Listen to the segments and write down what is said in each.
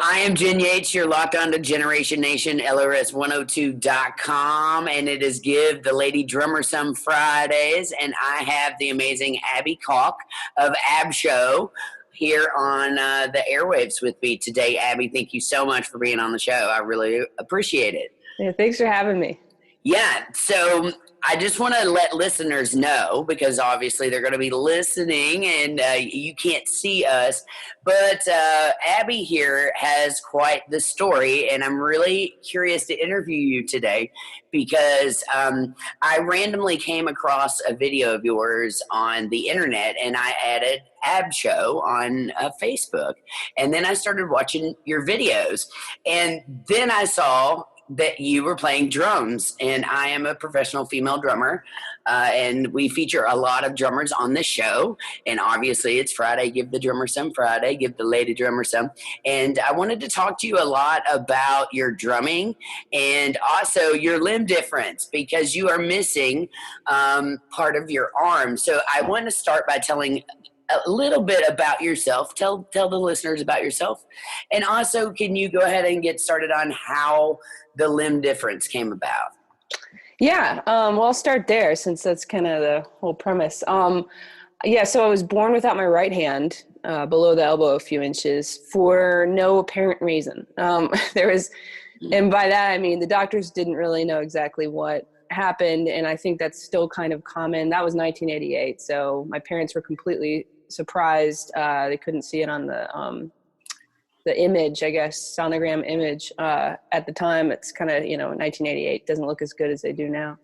I am Jyn Yates. You're locked on to Jyneration Nation, LRS102.com, and it is Give the Lady Drummer Some Fridays, and I have the amazing Abby Caulk of AbShow here on the airwaves with me today. Abby, thank you so much for being on the show. I really appreciate it. Yeah, thanks for having me. Yeah, so I just want to let listeners know, because obviously they're going to be listening and you can't see us, but Abby here has quite the story, and I'm really curious to interview you today because I randomly came across a video of yours on the internet, and I added AbShow on Facebook, and then I started watching your videos, and then I saw that you were playing drums, and I am a professional female drummer, and we feature a lot of drummers on this show, and obviously it's Friday, give the drummer some Friday, give the lady drummer some, and I wanted to talk to you a lot about your drumming and also your limb difference, because you are missing part of your arm. So I want to start by telling a little bit about yourself. Tell the listeners about yourself, and also can you go ahead and get started on how the limb difference came about? Yeah, well, I'll start there since that's kind of the whole premise. Yeah, so I was born without my right hand, below the elbow a few inches, for no apparent reason. There was, and by that I mean the doctors didn't really know exactly what happened, and I think that's still kind of common. That was 1988, so my parents were completely surprised. They couldn't see it on the image, I guess, sonogram image at the time. It's kind of, 1988 doesn't look as good as they do now.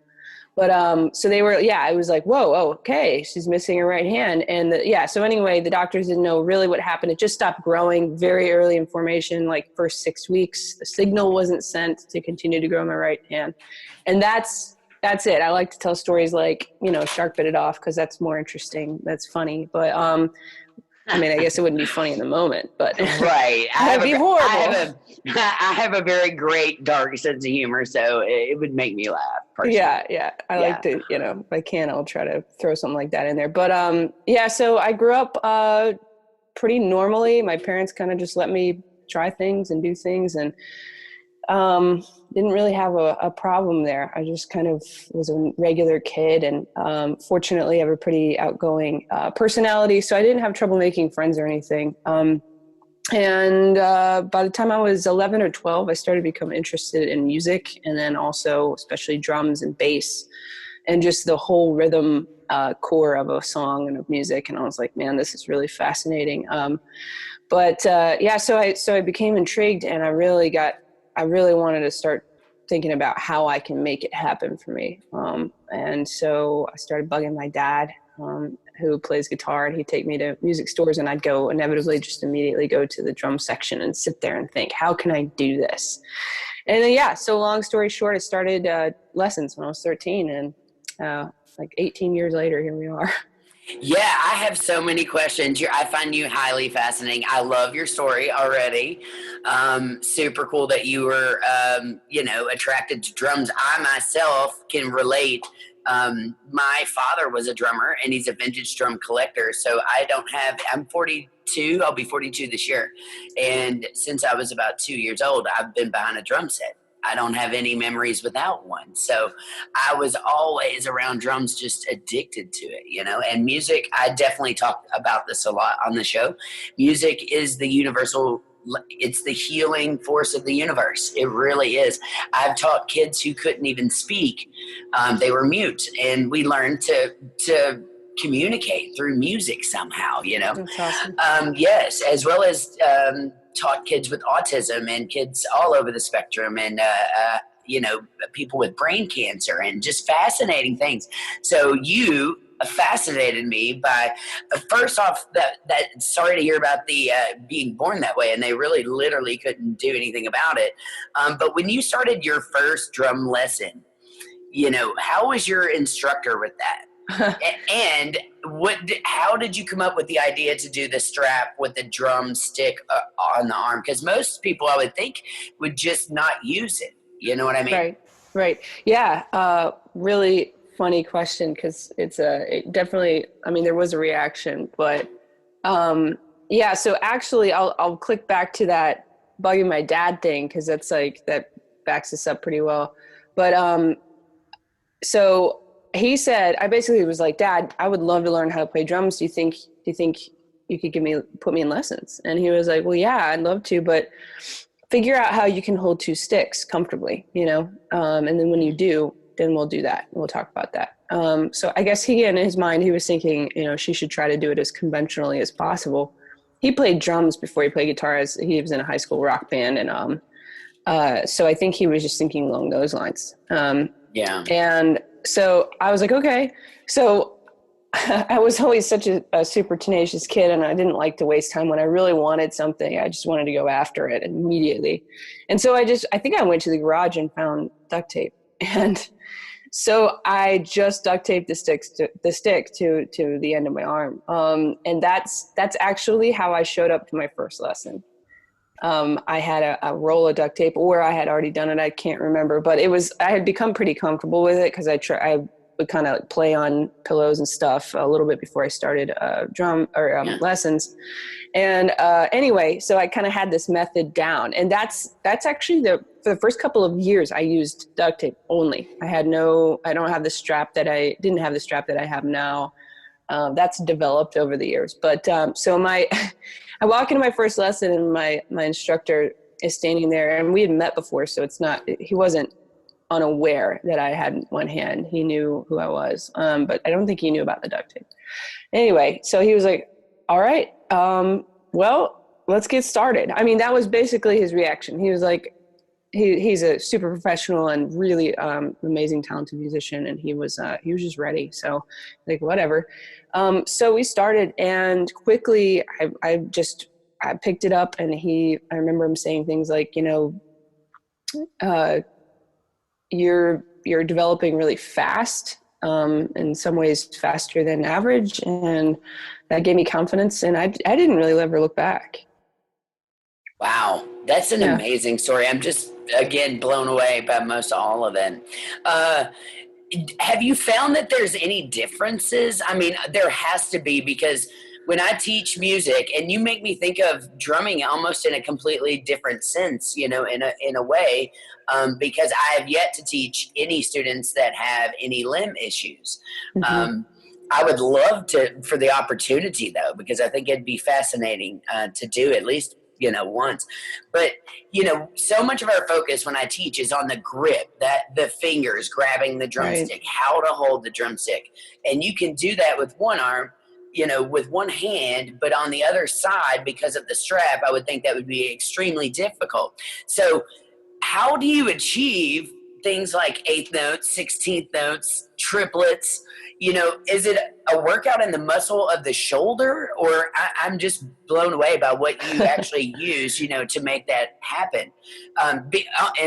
But so they were, I was like, whoa, oh, okay, she's missing her right hand. And so anyway, the doctors didn't know really what happened. It just stopped growing very early in formation, like first 6 weeks. The signal wasn't sent to continue to grow my right hand. And that's it. I like to tell stories like, shark bit it off, because that's more interesting. That's funny. But I mean, I guess it wouldn't be funny in the moment, but right. That'd be horrible. I have a very great dark sense of humor, so it would make me laugh. Personally. Yeah. I like to, if I can, I'll try to throw something like that in there. But so I grew up pretty normally. My parents kind of just let me try things and do things, and didn't really have a problem there. I just kind of was a regular kid, and fortunately I have a pretty outgoing personality, so I didn't have trouble making friends or anything. And by the time I was 11 or 12, I started to become interested in music, and then also especially drums and bass and just the whole rhythm core of a song and of music. And I was like, man, this is really fascinating. So I became intrigued, and I really wanted to start thinking about how I can make it happen for me. And so I started bugging my dad, who plays guitar, and he'd take me to music stores, and I'd go inevitably just immediately go to the drum section and sit there and think, how can I do this? And then, so long story short, I started lessons when I was 13, and like 18 years later, here we are. Yeah, I have so many questions. I find you highly fascinating. I love your story already. Super cool that you were, attracted to drums. I myself can relate. My father was a drummer, and he's a vintage drum collector. So I'm 42. I'll be 42 this year. And since I was about 2 years old, I've been behind a drum set. I don't have any memories without one. So I was always around drums, just addicted to it, and music. I definitely talk about this a lot on the show. Music is the universal, it's the healing force of the universe. It really is. I've taught kids who couldn't even speak. They were mute, and we learned to communicate through music somehow, That's awesome. Yes, as well as taught kids with autism and kids all over the spectrum, and people with brain cancer, and just fascinating things. So you fascinated me by first off that sorry to hear about the being born that way, and they really literally couldn't do anything about it. But when you started your first drum lesson, how was your instructor with that? And how did you come up with the idea to do the strap with the drum stick on the arm? Because most people, I would think, would just not use it. You know what I mean? Right. Yeah. Really funny question, because it definitely, there was a reaction, but so actually I'll click back to that bugging my dad thing, because that's like, that backs us up pretty well. But so he said, I basically was like, Dad, I would love to learn how to play drums. Do you think you could put me in lessons? And he was like, well, yeah, I'd love to, but figure out how you can hold two sticks comfortably, you know? And then when you do, then we'll do that. We'll talk about that. So I guess in his mind, he was thinking, you know, she should try to do it as conventionally as possible. He played drums before he played guitar, as he was in a high school rock band. And so I think he was just thinking along those lines. Yeah. And so I was like, okay. So I was always such a super tenacious kid, and I didn't like to waste time. When I really wanted something, I just wanted to go after it immediately. And so I think I went to the garage and found duct tape. And so I just duct taped the stick to the end of my arm. And that's actually how I showed up to my first lesson. I had a roll of duct tape, or I had already done it. I can't remember, but I had become pretty comfortable with it, because I would kind of play on pillows and stuff a little bit before I started drum or lessons. And anyway, so I kind of had this method down, and that's actually for the first couple of years I used duct tape only. I didn't have the strap that I have now. That's developed over the years. But so I walk into my first lesson, and my instructor is standing there, and we had met before, so he wasn't unaware that I had one hand. He knew who I was, but I don't think he knew about the duct tape. Anyway, so he was like, all right, well, let's get started. I mean, that was basically his reaction. He was like, he's a super professional and really amazing, talented musician, and he was just ready. So like, whatever. So we started, and quickly I picked it up, and I remember him saying things like, you know, you're developing really fast, in some ways faster than average. And that gave me confidence, and I didn't really ever look back. Wow. That's an amazing story. I'm just, again, blown away by most all of it. Have you found that there's any differences? I mean, there has to be, because when I teach music, and you make me think of drumming almost in a completely different sense, you know, in a way, because I have yet to teach any students that have any limb issues. Mm-hmm. I would love for the opportunity, though, because I think it'd be fascinating to do at least, you know, once. But, you know, so much of our focus when I teach is on the grip, that the fingers grabbing the drumstick, how to hold the drumstick. And you can do that with one arm, you know, with one hand, but on the other side, because of the strap, I would think that would be extremely difficult. So how do you achieve things like eighth notes, 16th notes, triplets? You know, is it a workout in the muscle of the shoulder, or I'm just blown away by what you actually use, you know, to make that happen? And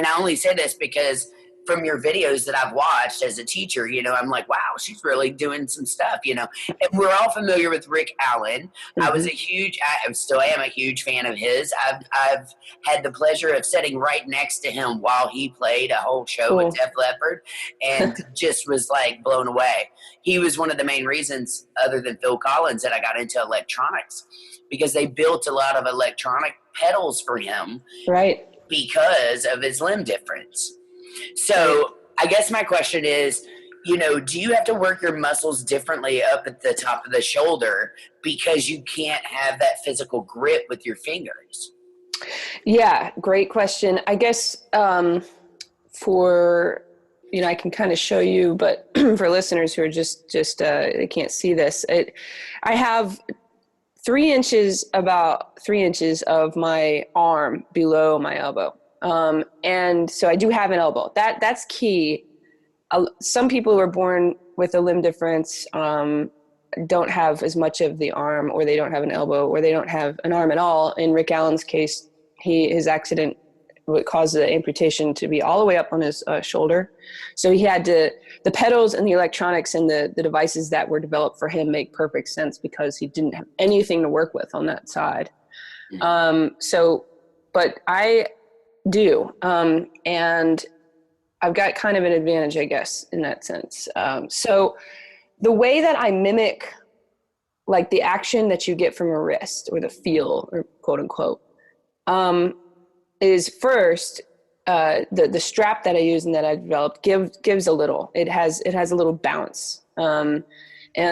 I only say this because from your videos that I've watched as a teacher, you know, I'm like, wow, she's really doing some stuff, you know. And we're all familiar with Rick Allen. Mm-hmm. I still am a huge fan of his. I've had the pleasure of sitting right next to him while he played a whole show with Def Leppard, and just was like blown away. He was one of the main reasons, other than Phil Collins, that I got into electronics, because they built a lot of electronic pedals for him, Right, because of his limb difference. So I guess my question is, you know, do you have to work your muscles differently up at the top of the shoulder because you can't have that physical grip with your fingers? Yeah, great question. I guess for, you know, I can kind of show you, but for listeners who are just they can't see this, I have about 3 inches of my arm below my elbow. And so I do have an elbow. That's key. Some people who are born with a limb difference don't have as much of the arm, or they don't have an elbow, or they don't have an arm at all. In Rick Allen's case, his accident would cause the amputation to be all the way up on his shoulder. So he had the pedals and the electronics and the devices that were developed for him make perfect sense, because he didn't have anything to work with on that side. But I do. And I've got kind of an advantage, I guess, in that sense. So the way that I mimic, like, the action that you get from a wrist, or the feel, or quote unquote, is first, the strap that I use and that I developed gives a little. It has a little bounce. And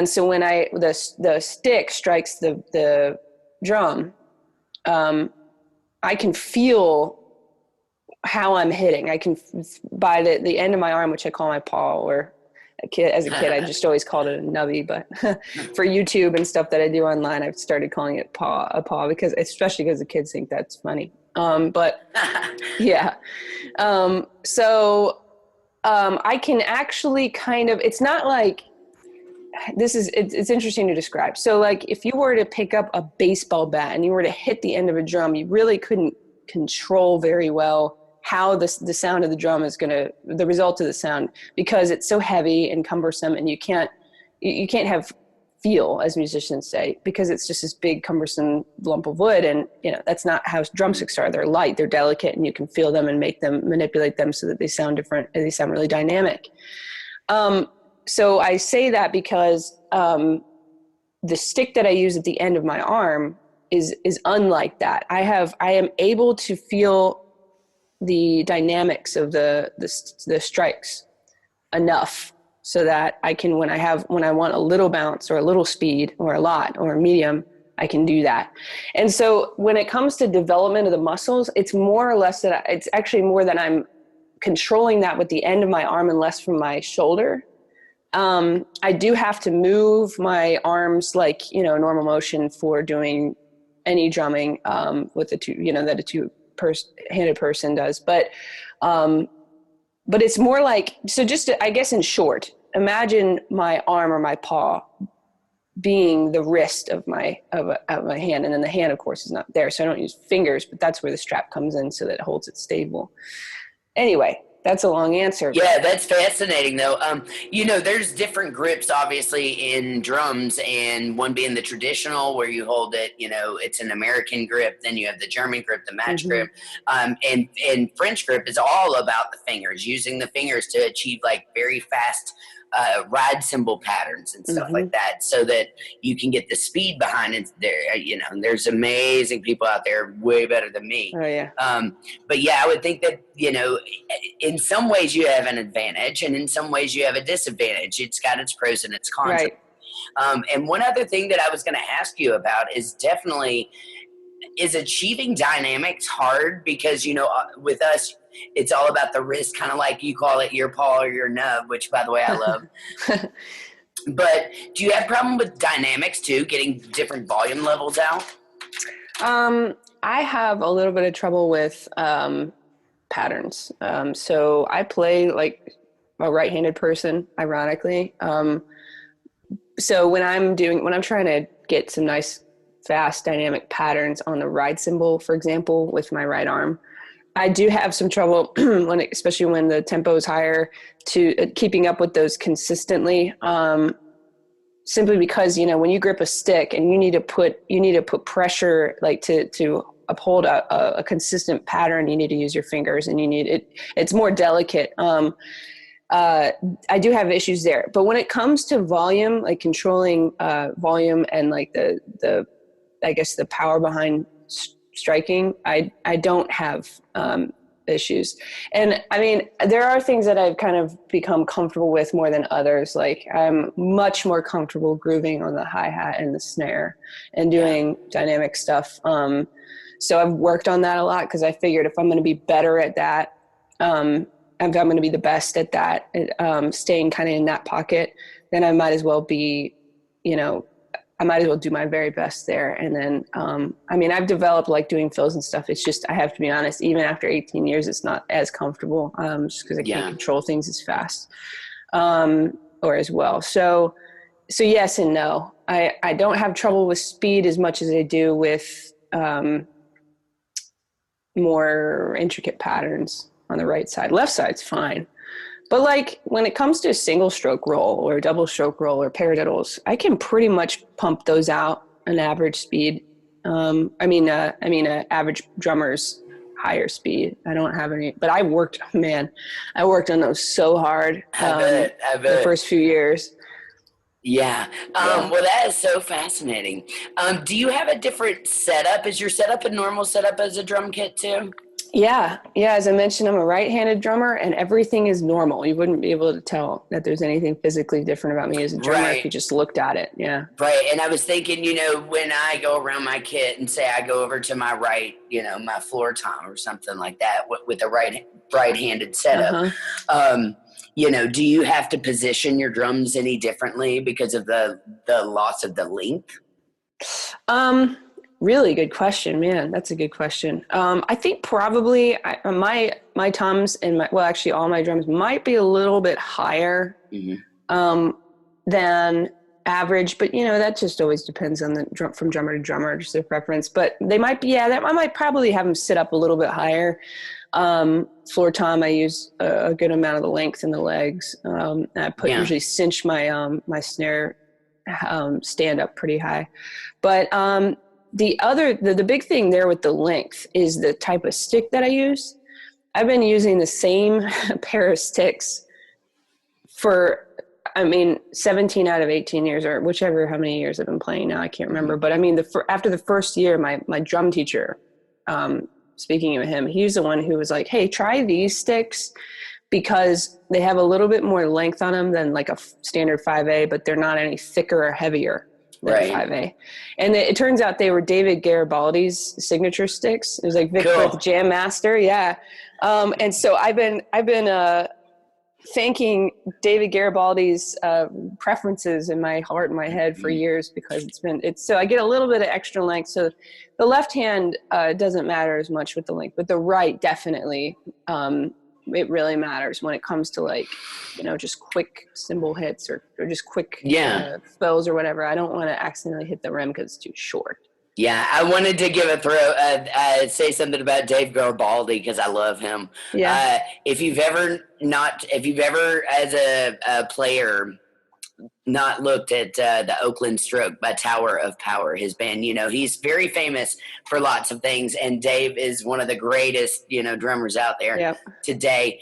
so when the stick strikes the drum, I can feel how I'm hitting. I can, by the end of my arm, which I call my paw, or as a kid, I just always called it a nubby, but for YouTube and stuff that I do online, I've started calling it a paw, because especially because the kids think that's funny. But yeah. I can actually kind of, it's not like, it's interesting to describe. So like if you were to pick up a baseball bat and you were to hit the end of a drum, you really couldn't control very well how the sound of the drum is the result of the sound, because it's so heavy and cumbersome, and you can't have feel, as musicians say, because it's just this big cumbersome lump of wood. And that's not how drumsticks are. They're light, they're delicate, and you can feel them and manipulate them so that they sound different, and they sound really dynamic. So I say that because the stick that I use at the end of my arm is unlike that. I am able to feel the dynamics of the strikes enough so that I can, when I want a little bounce or a little speed or a lot or a medium, I can do that. And so when it comes to development of the muscles, it's more or less it's actually more that I'm controlling that with the end of my arm and less from my shoulder. I do have to move my arms like, normal motion for doing any drumming, with the two, that a two-handed person does. But it's more like, so just I guess in short, imagine my arm or my paw being the wrist of my hand. And then the hand, of course, is not there. So I don't use fingers, but that's where the strap comes in so that it holds it stable. Anyway, that's a long answer. Yeah, that's fascinating, though. There's different grips, obviously, in drums, and one being the traditional, where you hold it, it's an American grip. Then you have the German grip, the match grip. And French grip is all about the fingers, using the fingers to achieve, like, very fast ride cymbal patterns and stuff like that, so that you can get the speed behind it there. There's amazing people out there way better than me. Oh, yeah. But yeah, I would think that, in some ways you have an advantage, and in some ways you have a disadvantage. It's got its pros and its cons. Right. And one other thing that I was going to ask you about is achieving dynamics hard? Because, with us, it's all about the wrist, kind of like you call it your paw or your nub, which, by the way, I love. But do you have a problem with dynamics too, getting different volume levels out? I have a little bit of trouble with patterns. So I play like a right-handed person, ironically. So when I'm trying to get some nice, fast, dynamic patterns on the ride cymbal, for example, with my right arm, I do have some trouble especially when the tempo is higher, to keeping up with those consistently. Simply because, when you grip a stick and you need to put pressure, like to uphold a consistent pattern, you need to use your fingers, and it's more delicate. I do have issues there, but when it comes to volume, like controlling volume and like the I guess the power behind striking, I don't have issues. And I mean, there are things that I've kind of become comfortable with more than others. Like I'm much more comfortable grooving on the hi-hat and the snare and doing dynamic stuff. So I've worked on that a lot, because I figured if I'm going to be better at that, if I'm going to be the best at that, staying kind of in that pocket, then I might as well be, I might as well do my very best there. And then, I've developed like doing fills and stuff. It's just, I have to be honest, even after 18 years, it's not as comfortable, just because I can't control things as fast, or as well. So yes and no. I don't have trouble with speed as much as I do with more intricate patterns on the right side. Left side's fine. But like when it comes to a single stroke roll or a double stroke roll or paradiddles, I can pretty much pump those out an average speed. Average drummer's higher speed. I don't have any, but I worked on those so hard. I bet. The first few years. Yeah. Well, that is so fascinating. Do you have a different setup? Is your setup a normal setup as a drum kit too? Yeah. Yeah. As I mentioned, I'm a right-handed drummer and everything is normal. You wouldn't be able to tell that there's anything physically different about me as a drummer if Right. you just looked at it. Yeah. Right. And I was thinking, when I go around my kit and say I go over to my right, my floor tom or something like that with a right-handed setup, Uh-huh. um, do you have to position your drums any differently because of the loss of the length? Really good question, man. That's a good question. I think probably my toms and actually all my drums might be a little bit higher Mm-hmm. than average, but that just always depends on from drummer to drummer, just their preference. But they might be, that I might probably have them sit up a little bit higher. Floor tom, I use a good amount of the length in the legs. I Yeah. usually cinch my snare stand up pretty high. But the big thing there with the length is the type of stick that I use. I've been using the same pair of sticks for 17 out of 18 years, or whichever, how many years I've been playing now, I can't remember. But after the first year, my drum teacher, speaking of him, he's the one who was like, hey, try these sticks because they have a little bit more length on them than like a standard 5A, but they're not any thicker or heavier than Right. a 5A. And it turns out they were David Garibaldi's signature sticks. It was like Vic Cool. Firth Jam Master. Yeah. And so I've been thanking David Garibaldi's preferences in my heart and my head for years, because so I get a little bit of extra length. So the left hand doesn't matter as much with the length, but the right definitely, it really matters when it comes to just quick cymbal hits or just quick fills or whatever. I don't want to accidentally hit the rim because it's too short. Yeah, I wanted to give say something about Dave Garibaldi because I love him. Yeah. If you've ever as a player not looked at the Oakland Stroke by Tower of Power, his band, he's very famous for lots of things, and Dave is one of the greatest, drummers out there today.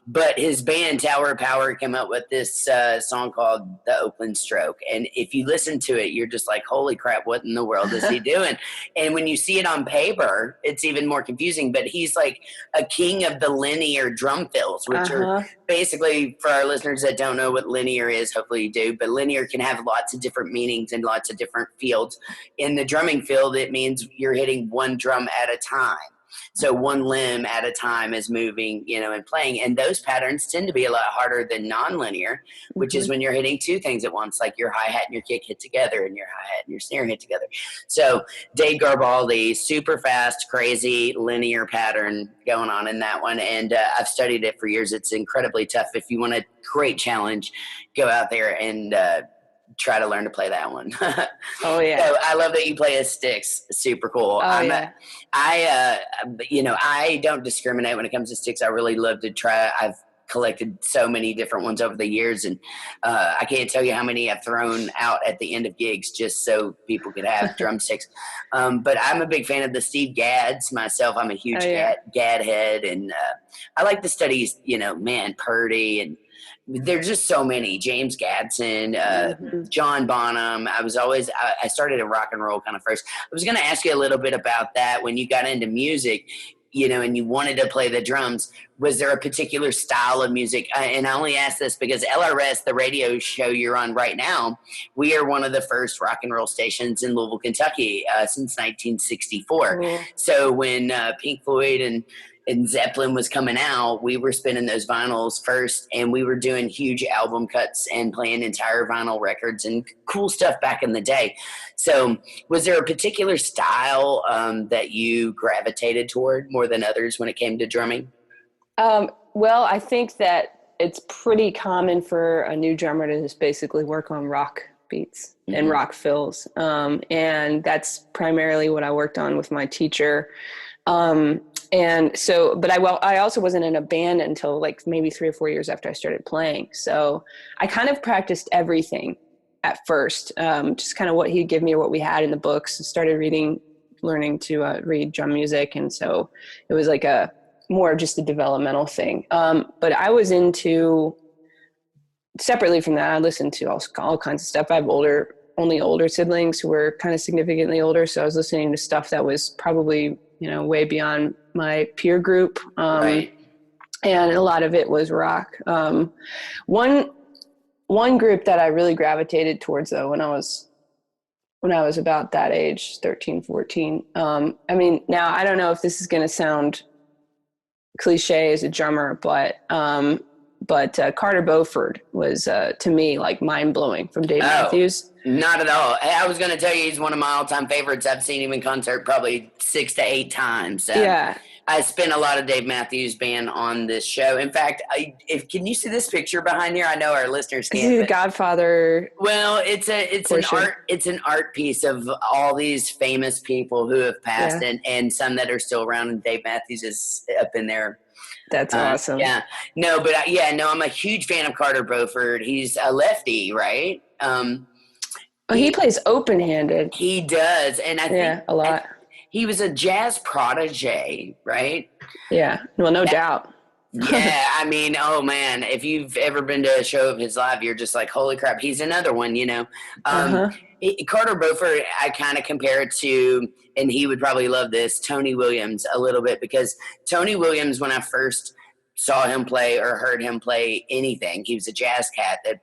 But his band Tower of Power came up with this song called The Oakland Stroke. And if you listen to it, you're just like, holy crap, what in the world is he doing? And when you see it on paper, it's even more confusing. But he's like a king of the linear drum fills, which are basically, for our listeners that don't know what linear is, hopefully you do, but linear can have lots of different meanings and lots of different fields. In the drumming field, it means you're hitting one drum at a time. So one limb at a time is moving, and playing. And those patterns tend to be a lot harder than nonlinear, which is when you're hitting two things at once, like your hi-hat and your kick hit together and your hi-hat and your snare hit together. So Dave Garibaldi, super fast, crazy linear pattern going on in that one. And I've studied it for years. It's incredibly tough. If you want a great challenge, go out there and try to learn to play that one. Oh yeah. So I love that you play as sticks. Super cool. I don't discriminate when it comes to sticks. I really love to try. I've collected so many different ones over the years, and I can't tell you how many I've thrown out at the end of gigs just so people could have drumsticks. But I'm a big fan of the Steve Gads myself. I'm a huge Gad head, and I like the studies, Purdy, and there's just so many. James Gadsden, John Bonham. I started in rock and roll kind of first. I was going to ask you a little bit about that when you got into music, and you wanted to play the drums. Was there a particular style of music? And I only ask this because LRS, the radio show you're on right now, we are one of the first rock and roll stations in Louisville, Kentucky since 1964. Cool. So when Pink Floyd and Zeppelin was coming out, we were spinning those vinyls first, and we were doing huge album cuts and playing entire vinyl records and cool stuff back in the day. So was there a particular style that you gravitated toward more than others when it came to drumming? Well, I think that it's pretty common for a new drummer to just basically work on rock beats and rock fills. And that's primarily what I worked on with my teacher. And so, but I also wasn't in a band until like maybe 3 or 4 years after I started playing. So I kind of practiced everything at first, just kind of what he'd give me or what we had in the books. Started learning to read drum music. And so it was like more just a developmental thing. But I was separately from that, I listened to all kinds of stuff. I have only older siblings who were kind of significantly older. So I was listening to stuff that was probably way beyond my peer group. Right. And a lot of it was rock. One group that I really gravitated towards, though, when I was about that age, 13, 14. I mean, now I don't know if this is going to sound cliche as a drummer, but Carter Beauford was, to me, like mind blowing from Dave Matthews. Not at all. I was going to tell you he's one of my all-time favorites. I've seen him in concert probably 6 to 8 times. Yeah. I spent a lot of Dave Matthews Band on this show. In fact, can you see this picture behind here? I know our listeners can't. Is he the Godfather? Well, it's an art piece of all these famous people who have passed, and some that are still around. And Dave Matthews is up in there. That's awesome. Yeah. No, but I'm a huge fan of Carter Beauford. He's a lefty, right? He plays open-handed. He does, and I think a lot. He was a jazz protege, right? Yeah, well, no doubt. Yeah, I mean, oh man, if you've ever been to a show of his live, you're just like, holy crap, he's another one, Carter Beauford, I kind of compare it to, and he would probably love this, Tony Williams a little bit, because Tony Williams, when I first saw him play or heard him play anything, he was a jazz cat that,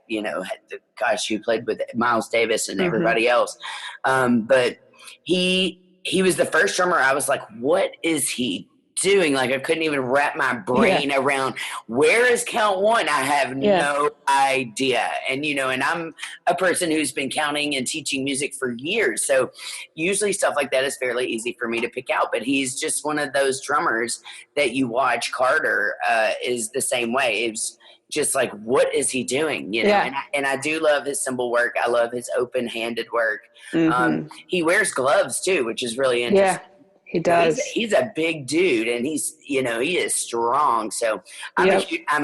who played with Miles Davis and everybody else. But he was the first drummer I was like, what is he doing? Like, I couldn't even wrap my brain around, where is count one? I have no idea. And, and I'm a person who's been counting and teaching music for years. So usually stuff like that is fairly easy for me to pick out, but he's just one of those drummers that you watch. Carter is the same way. It's just like, what is he doing? And I do love his cymbal work. I love his open-handed work. He wears gloves too, which is really interesting. Yeah, he does. He's a big dude, and he is strong. So I'm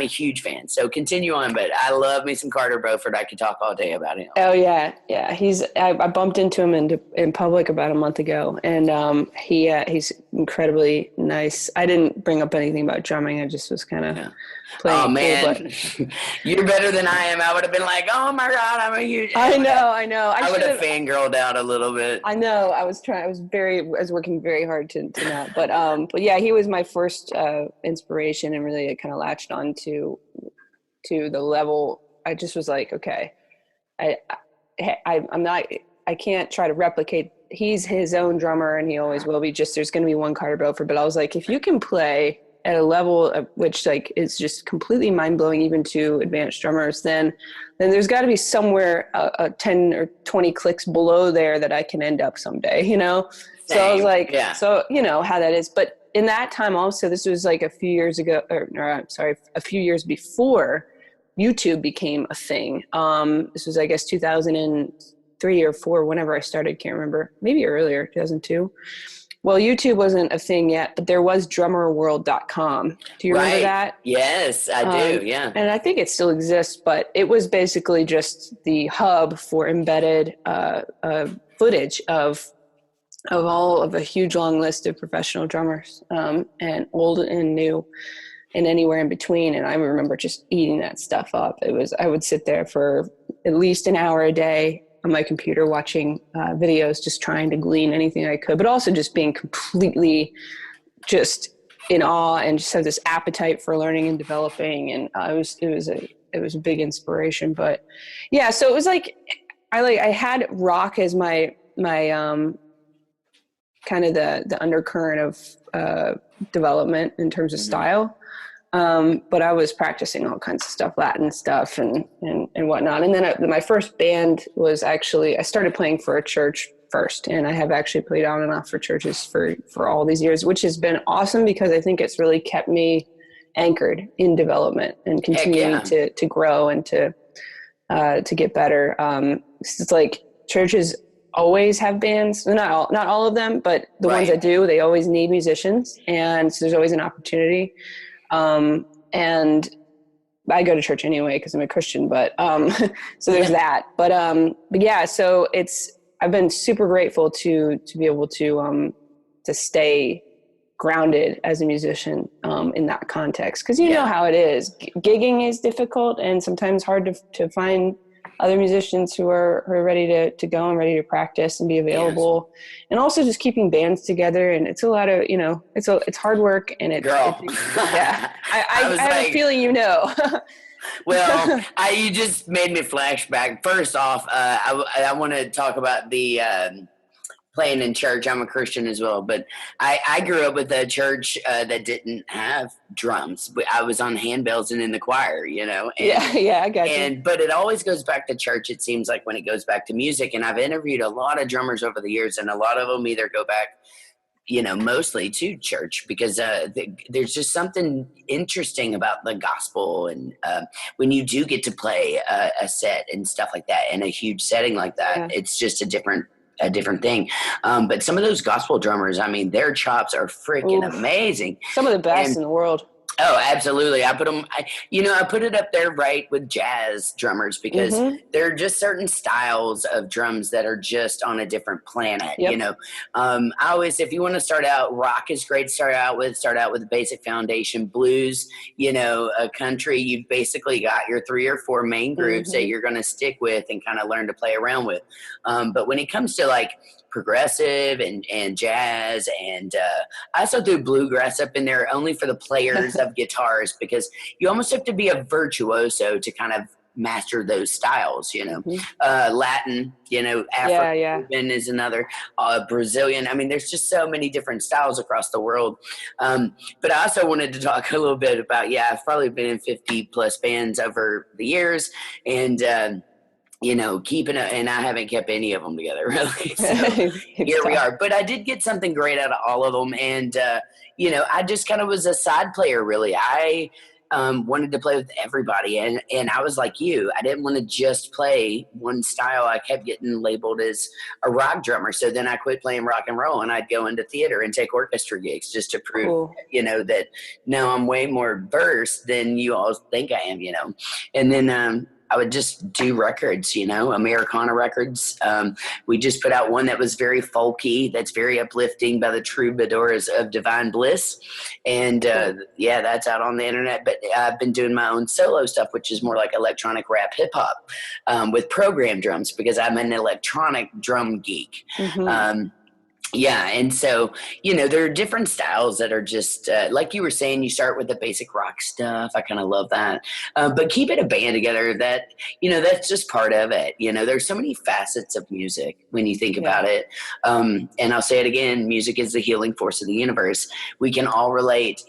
a huge fan. So continue on, but I love me some Carter Beauford. I could talk all day about him. Oh yeah. I bumped into him in public about a month ago, and he's incredibly nice. I didn't bring up anything about drumming. I just was kind of playing. Oh man, you're better than I am. I would have been like, oh my God, I'm a huge. I know. I would have fangirled out a little bit. I know. I was working very hard to not, but yeah, he was my first inspiration, and really it kind of latched on to the level. I just was like, okay, I can't try to replicate. He's his own drummer, and he always will be. Just there's going to be one Carter Beauford, but I was like, if you can play at a level of which like is just completely mind blowing, even to advanced drummers, then there's got to be somewhere a 10 or 20 clicks below there that I can end up someday, So I was like, so how that is. But in that time also, this was like a few years ago, a few years before YouTube became a thing. This was, I guess, 2003 or 4, whenever I started, can't remember, maybe earlier, 2002. Well, YouTube wasn't a thing yet, but there was drummerworld.com. Do you remember that? Yes, I do. Yeah. And I think it still exists, but it was basically just the hub for embedded footage of all of a huge long list of professional drummers, and old and new and anywhere in between. And I remember just eating that stuff up. I would sit there for at least an hour a day on my computer watching videos, just trying to glean anything I could, but also just being completely just in awe and just have this appetite for learning and developing. And it was a big inspiration. But yeah, so it was like I had rock as my kind of the undercurrent of development in terms of style. But I was practicing all kinds of stuff, Latin stuff and whatnot. And then my first band was actually, I started playing for a church first, and I have actually played on and off for churches for all these years, which has been awesome because I think it's really kept me anchored in development and continuing to grow and to get better. It's like churches always have bands, not all of them, but the ones that do, they always need musicians, and so there's always an opportunity. And I go to church anyway because I'm a Christian, but so there's that. But yeah, so I've been super grateful to be able to stay grounded as a musician in that context, because you know how it is. Gigging is difficult and sometimes hard to find other musicians who are ready to go and ready to practice and be available. Yes. And also just keeping bands together. And it's a lot of, it's hard work, and Girl. yeah, I have a feeling, Well, you just made me flashback. First off, I want to talk about the playing in church. I'm a Christian as well, but I grew up with a church that didn't have drums. I was on handbells and in the choir, And, yeah, I got you. But it always goes back to church, it seems like, when it goes back to music. And I've interviewed a lot of drummers over the years, and a lot of them either go back, mostly to church, because there's just something interesting about the gospel. And when you do get to play a set and stuff like that in a huge setting like that, it's just a different thing. But some of those gospel drummers, I mean, their chops are freaking amazing. Some of the best in the world. Oh, absolutely. I put them, I put it up there right with jazz drummers, because there are just certain styles of drums that are just on a different planet. Yep. I always, if you want to start out, rock is great to start out with a basic foundation. Blues, a country, you've basically got your 3 or 4 main grooves that you're going to stick with and kind of learn to play around with. But when it comes to like progressive and jazz, and I also threw bluegrass up in there only for the players of guitars, because you almost have to be a virtuoso to kind of master those styles, Latin, African is another, Brazilian. I mean, there's just so many different styles across the world. But I also wanted to talk a little bit about, I've probably been in 50 plus bands over the years, and and I haven't kept any of them together, really. So here we are. But I did get something great out of all of them. And, I just kind of was a side player, really. I wanted to play with everybody. And I was like you. I didn't want to just play one style. I kept getting labeled as a rock drummer. So then I quit playing rock and roll, and I'd go into theater and take orchestra gigs just to prove, that, no, I'm way more versed than you all think I am, And then I would just do records, Americana records. We just put out one that was very folky, that's very uplifting, by the Troubadours of Divine Bliss. And that's out on the internet. But I've been doing my own solo stuff, which is more like electronic rap hip hop, with program drums, because I'm an electronic drum geek. And so, there are different styles that are just, like you were saying, you start with the basic rock stuff. I kind of love that. But keeping a band together, that, that's just part of it. There's so many facets of music when you think about it. And I'll say it again, music is the healing force of the universe. We can all relate.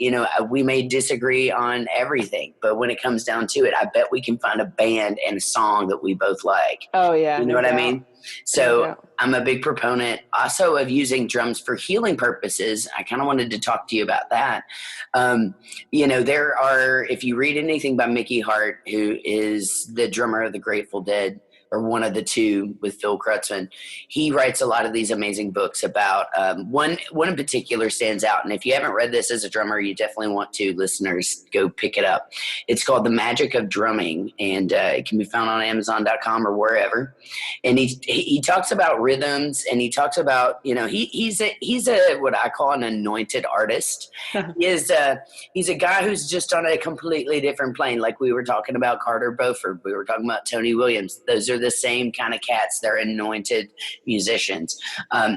We may disagree on everything, but when it comes down to it, I bet we can find a band and a song that we both like. Oh, yeah. You know what I mean? So I'm a big proponent also of using drums for healing purposes. I kind of wanted to talk to you about that. There are, if you read anything by Mickey Hart, who is the drummer of the Grateful Dead, or one of the two with Phil Krutzman, he writes a lot of these amazing books about, one in particular stands out. And if you haven't read this as a drummer, you definitely want to, listeners, go pick it up. It's called The Magic of Drumming, and it can be found on Amazon.com or wherever. And he talks about rhythms, and he talks about, he's a what I call an anointed artist. He's a guy who's just on a completely different plane. Like we were talking about Carter Beauford, we were talking about Tony Williams. Those are the same kind of cats. They're anointed musicians.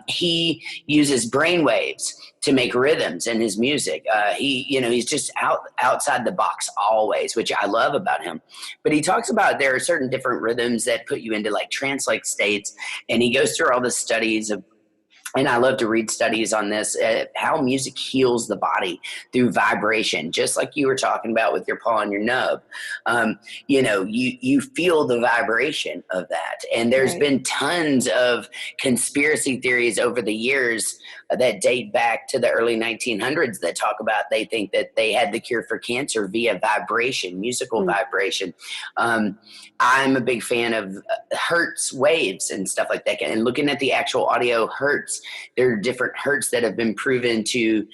He uses brainwaves to make rhythms in his music. He's just outside the box always, which I love about him. But he talks about there are certain different rhythms that put you into like trance-like states, and he goes through all the studies of, and I love to read studies on this, how music heals the body through vibration, just like you were talking about with your paw and your nub. You feel the vibration of that. And there's been tons of conspiracy theories over the years that date back to the early 1900s that talk about, they think that they had the cure for cancer via vibration, musical vibration. I'm a big fan of hertz waves and stuff like that, and looking at the actual audio hertz. There are different hertz that have been proven to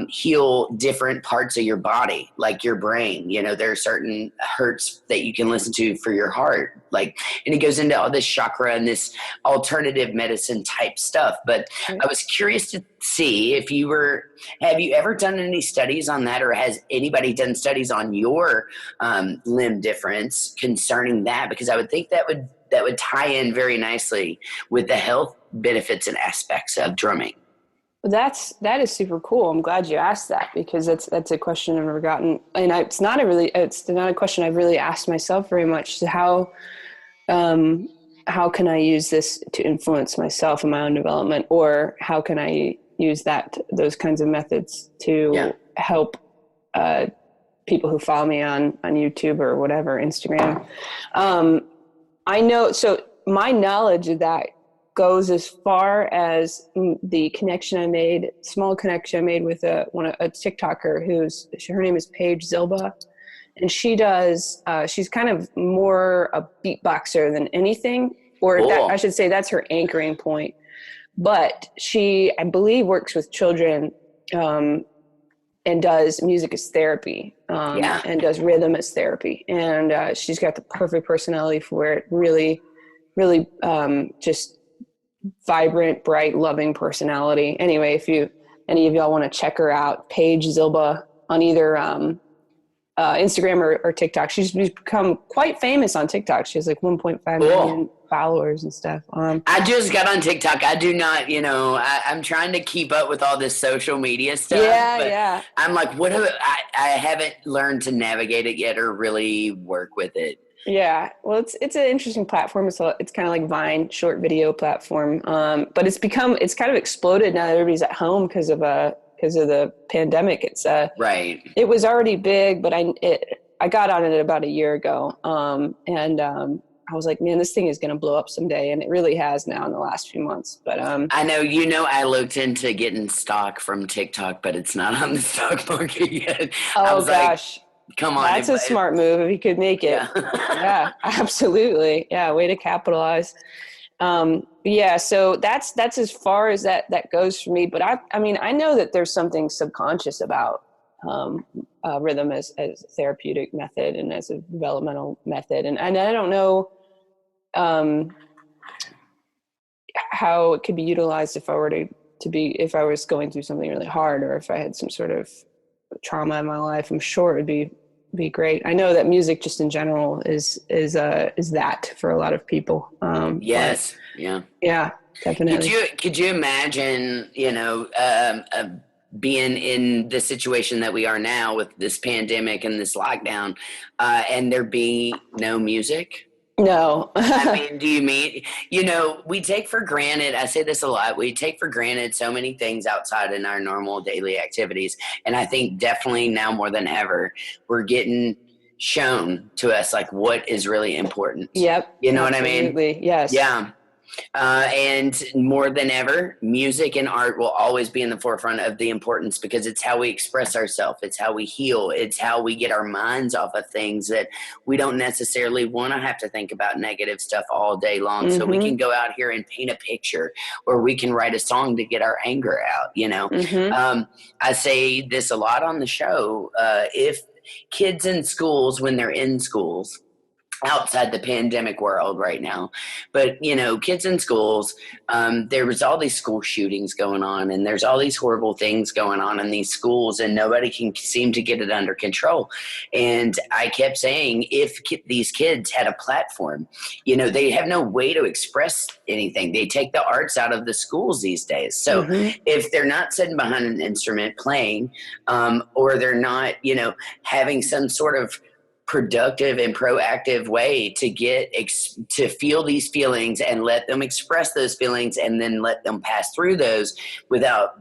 heal different parts of your body, like your brain. You know, there are certain hertz that you can listen to for your heart, like, and it goes into all this chakra and this alternative medicine type stuff. But I was curious to see if have you ever done any studies on that, or has anybody done studies on your limb difference concerning that? Because I would think that would tie in very nicely with the health benefits and aspects of drumming. That is super cool. I'm glad you asked that, because that's a question I've never gotten, and it's not a question I've really asked myself very much. So how can I use this to influence myself in my own development, or how can I use those kinds of methods to help people who follow me on YouTube or whatever, Instagram. I know, so my knowledge of that goes as far as the small connection I made with a TikToker her name is Paige Zilba. And she's kind of more a beatboxer than anything, or I should say that's her anchoring point. But she, I believe, works with children and does music as therapy, and does rhythm as therapy. And she's got the perfect personality for it. Really, really just vibrant, bright, loving personality. Anyway, if any of y'all want to check her out, Paige Zilba on either Instagram or TikTok. She's become quite famous on TikTok. She has like 1.5 million followers and stuff. I just got on TikTok. I do not, I'm trying to keep up with all this social media stuff. Yeah. I'm like, I haven't learned to navigate it yet or really work with it. Yeah. Well, it's an interesting platform. It's kind of like Vine, short video platform. But it's kind of exploded now that everybody's at home because of the pandemic. It's right. It was already big, but I got on it about a year ago. I was like, man, this thing is going to blow up someday. And it really has now in the last few months. But I know, I looked into getting stock from TikTok, but it's not on the stock market yet. Oh, gosh. Come on. That's a smart move if you could make it. Yeah, absolutely. Yeah, way to capitalize. So that's as far as that goes for me. But I mean, I know that there's something subconscious about rhythm as a therapeutic method and as a developmental method. And I don't know how it could be utilized if I was going through something really hard, or if I had some sort of trauma in my life. I'm sure it would be great. I know that music just in general is that for a lot of people. Yes. Yeah, definitely. Could you imagine, being in the situation that we are now with this pandemic and this lockdown, and there be no music? No. I mean, do you mean, we take for granted, I say this a lot, we take for granted so many things outside in our normal daily activities. And I think definitely now more than ever, we're getting shown to us like what is really important. Yep. You know absolutely. What I mean? Yes. Yeah. And more than ever, music and art will always be in the forefront of the importance, because it's how we express ourselves. It's how we heal. It's how we get our minds off of things that we don't necessarily want to have to think about negative stuff all day long. Mm-hmm. So we can go out here and paint a picture, or we can write a song to get our anger out, Mm-hmm. I say this a lot on the show. If kids in schools, when they're in schools, outside the pandemic world right now, but kids in schools, there was all these school shootings going on, and there's all these horrible things going on in these schools, and nobody can seem to get it under control. And I kept saying, if these kids had a platform, they have no way to express anything. They take the arts out of the schools these days. So mm-hmm. if they're not sitting behind an instrument playing, or they're not, having some sort of productive and proactive way to get to feel these feelings and let them express those feelings, and then let them pass through those without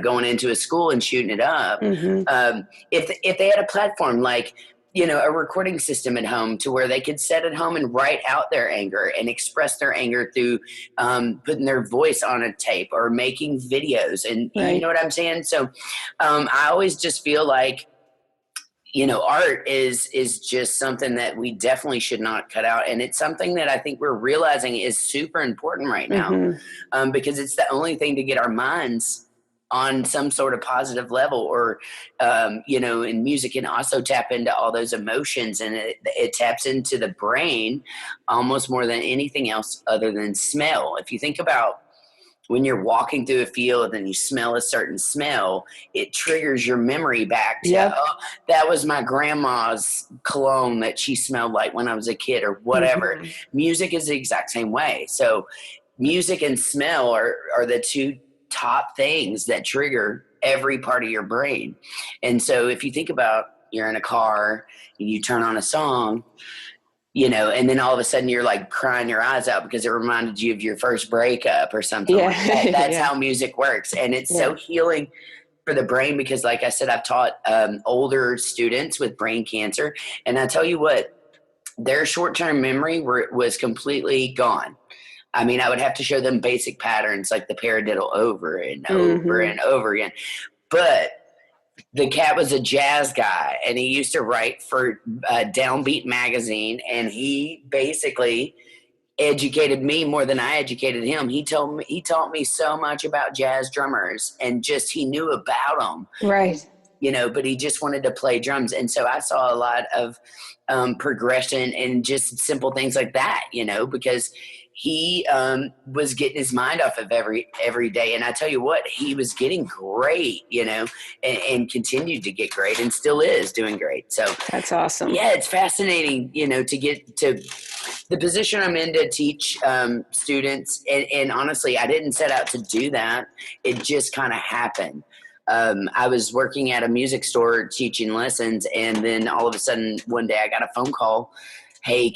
going into a school and shooting it up. Mm-hmm. If they had a platform like a recording system at home, to where they could sit at home and write out their anger and express their anger through putting their voice on a tape or making videos, and right. You know what I'm saying? So I always just feel like art is just something that we definitely should not cut out, and it's something that I think we're realizing is super important right now, Mm-hmm. because it's the only thing to get our minds on some sort of positive level, or and music can also tap into all those emotions, and it taps into the brain almost more than anything else other than smell. If you think about when you're walking through a field and you smell a certain smell, it triggers your memory back to, Yep. oh, that was my grandma's cologne that she smelled like when I was a kid, or whatever. Mm-hmm. Music is the exact same way. So music and smell are the two top things that trigger every part of your brain. And so if you think about, you're in a car and you turn on a song, and then all of a sudden you're like crying your eyes out because it reminded you of your first breakup or something Yeah. like that. That's Yeah. how music works. And it's Yeah. so healing for the brain because, like I said, I've taught older students with brain cancer. And I tell you what, their short-term memory was completely gone. I mean, I would have to show them basic patterns like the paradiddle over and over Mm-hmm. and over again. But the cat was a jazz guy, and he used to write for Downbeat magazine, and he basically educated me more than I educated him. He taught me so much about jazz drummers, and just he knew about them, Right. but he just wanted to play drums. And so I saw a lot of progression and just simple things like that, because he was getting his mind off of every day. And I tell you what, he was getting great, and continued to get great and still is doing great. So That's awesome. yeah, it's fascinating, to get to the position I'm in to teach students. And honestly, I didn't set out to do that. It just kind of happened. I was working at a music store teaching lessons, and then all of a sudden one day I got a phone call. Hey,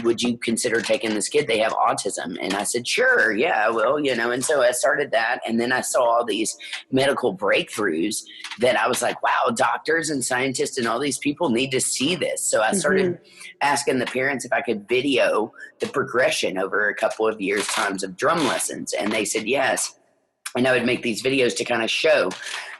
would you consider taking this kid? They have autism. And I said, sure, yeah, I will, and so I started that. And then I saw all these medical breakthroughs that I was like, wow, doctors and scientists and all these people need to see this. So I started asking the parents if I could video the progression over a couple of years' times of drum lessons. And they said, yes. And I would make these videos to kind of show,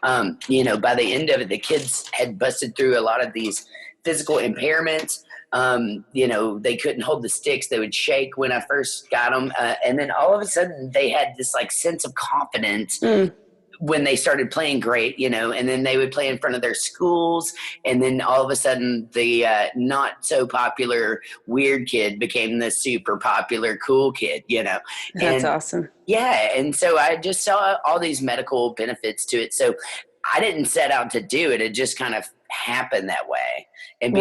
by the end of it, the kids had busted through a lot of these physical impairments. They couldn't hold the sticks. They would shake when I first got them. And then all of a sudden they had this like sense of confidence when they started playing great, and then they would play in front of their schools. And then all of a sudden the not so popular weird kid became the super popular cool kid, That's and awesome. yeah. And so I just saw all these medical benefits to it. So I didn't set out to do it. It just kind of happened that way. And